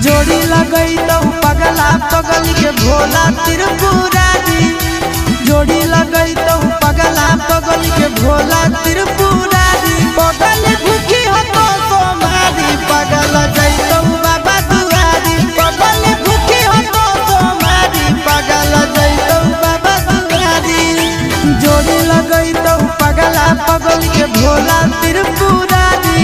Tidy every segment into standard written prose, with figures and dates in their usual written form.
जोड़ी लगई तो पगला पगल के भोला त्रिपुरारी। जोड़ी लगई तो पगला पगल के भोला त्रिपुरारी। पगल भूखी हो तो सोमारी पगल जैतो बाबा दुआरी। पगल भूखी हो तो सोमारी पगल जैतो बाबा दुआरी। जोड़ी लगई तो पगला पगल के भोला त्रिपुरारी।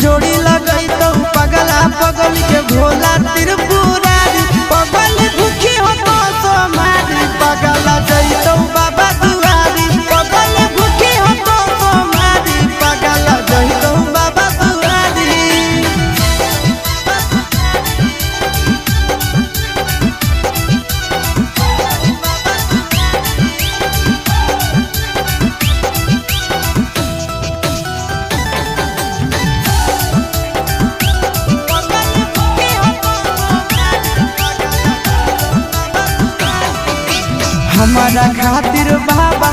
जोड़ी लगई तो पगला पगल के भोला त्रिपुरारी। पगल भूखी हो तो सोमारी पगल जैतो बाबा दुआरी। पगल भूखी हो तो सोमारी पगल जैतो बाबा दुआरी। हमारा खातिर बाबा